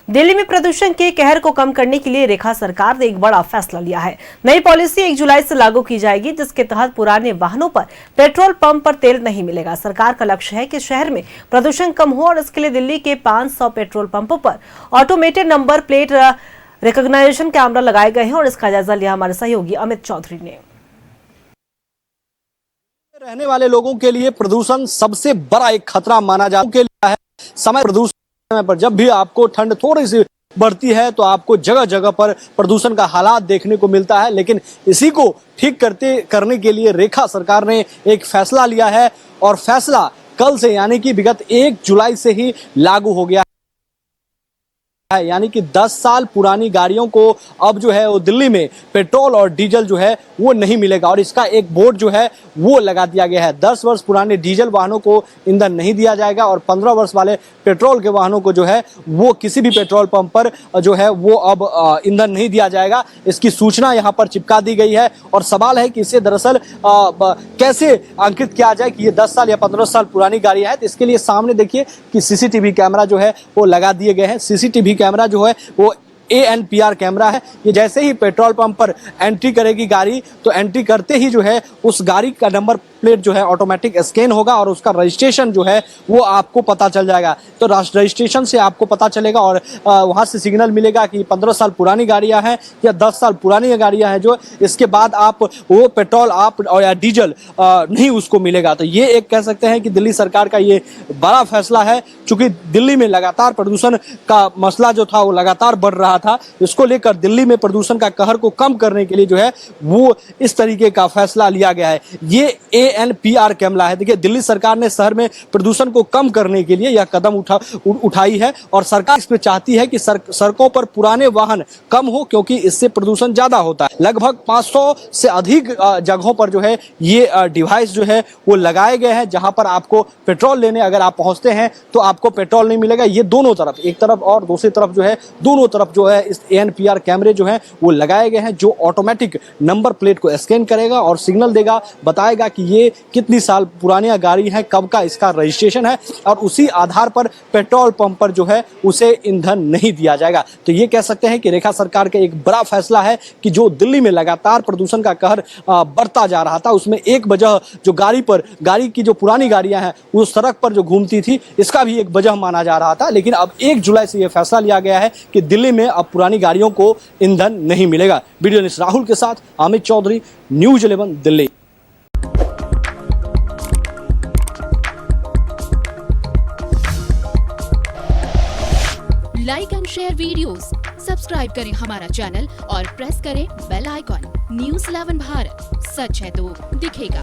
दिल्ली में प्रदूषण के कहर को कम करने के लिए रेखा सरकार ने एक बड़ा फैसला लिया है। नई पॉलिसी 1 जुलाई से लागू की जाएगी, जिसके तहत पुराने वाहनों पर पेट्रोल पंप पर तेल नहीं मिलेगा। सरकार का लक्ष्य है कि शहर में प्रदूषण कम हो और इसके लिए दिल्ली के 500 पेट्रोल पंपों पर automated number plate recognition camera लगाए गए हैं और इसका जायजा लिया हमारे सहयोगी अमित चौधरी ने। रहने वाले लोगों के लिए प्रदूषण सबसे बड़ा एक खतरा माना जाता है। समय प्रदूषण पर जब भी आपको ठंड थोड़ी सी बढ़ती है तो आपको जगह जगह पर प्रदूषण का हालात देखने को मिलता है, लेकिन इसी को ठीक करने के लिए रेखा सरकार ने एक फैसला लिया है और फैसला कल से यानी कि विगत 1 जुलाई से ही लागू हो गया है। यानी कि 10 साल पुरानी गाड़ियों को अब जो है वो दिल्ली में पेट्रोल और डीजल जो है वो नहीं मिलेगा और इसका एक बोर्ड जो है वो लगा दिया गया है। 10 वर्ष पुराने डीजल वाहनों को ईंधन नहीं दिया जाएगा और 15 वर्ष वाले पेट्रोल के वाहनों को जो है वो किसी भी पेट्रोल पंप पर जो है वो अब ईंधन नहीं दिया जाएगा। इसकी सूचना यहाँ पर चिपका दी गई है और सवाल है कि इसे दरअसल कैसे अंकित किया जाए कि ये 10 साल या 15 साल पुरानी गाड़ी है। तो इसके लिए सामने देखिए कि सीसीटीवी कैमरा जो है वो लगा दिए गए हैं। सीसीटीवी कैमरा जो है वो ANPR कैमरा है। ये जैसे ही पेट्रोल पंप पर एंट्री करेगी गाड़ी तो एंट्री करते ही जो है उस गाड़ी का नंबर प्लेट जो है ऑटोमेटिक स्कैन होगा और उसका रजिस्ट्रेशन जो है वो आपको पता चल जाएगा। तो रजिस्ट्रेशन से आपको पता चलेगा और वहां से सिग्नल मिलेगा कि 15 साल पुरानी गाड़ियां हैं या 10 साल पुरानी गाड़ियां हैं जो इसके बाद आप वो पेट्रोल आप और या डीजल नहीं उसको मिलेगा। तो ये एक कह सकते हैं कि दिल्ली सरकार का ये बड़ा फैसला है। चूंकि दिल्ली में लगातार प्रदूषण का मसला जो था वो लगातार बढ़ रहा था, इसको लेकर दिल्ली में प्रदूषण का कहर को कम करने के लिए जो है वो इस तरीके का फैसला लिया गया है। ये ANPR कैमरा है। देखिए दिल्ली सरकार ने शहर में प्रदूषण को कम करने के लिए यह कदम उठाई है और सरकार इसमें चाहती है कि सड़कों पर पुराने वाहन कम हो, क्योंकि इससे प्रदूषण ज्यादा होता है। लगभग 500 से अधिक जगहों पर जो है ये डिवाइस जो है वो लगाए गए हैं, जहां पर आपको पेट्रोल लेने अगर आप पहुंचते हैं तो आपको पेट्रोल नहीं मिलेगा। ये दोनों तरफ, एक तरफ और दूसरी तरफ जो है दोनों तरफ जो है इस ANPR कैमरे जो हैं वो लगाए गए हैं, जो ऑटोमेटिक नंबर प्लेट को स्कैन करेगा और सिग्नल देगा, बताएगा कि ये कितनी साल पुरानी गाड़ी है, कब का इसका रजिस्ट्रेशन है और उसी आधार पर पेट्रोल पंप पर जो है उसे ईंधन नहीं दिया जाएगा। तो ये कह सकते हैं कि रेखा सरकार का एक बड़ा फैसला है कि जो दिल्ली में लगातार प्रदूषण का कहर बढ़ता जा रहा था, उसमें एक वजह जो गाड़ी की जो पुरानी गाड़ियां हैं वो सड़क पर जो घूमती थी, इसका भी एक वजह माना जा रहा था। लेकिन अब 1 जुलाई से यह फैसला लिया गया है कि दिल्ली में अब पुरानी गाड़ियों को ईंधन नहीं मिलेगा। वीडियो जर्नलिस्ट राहुल के साथ Amit Chaudhary, news 11 Delhi. Like and share videos, subscribe करें हमारा चैनल और प्रेस करें बेल आइकॉन। न्यूज़ 11 भारत, सच है तो दिखेगा।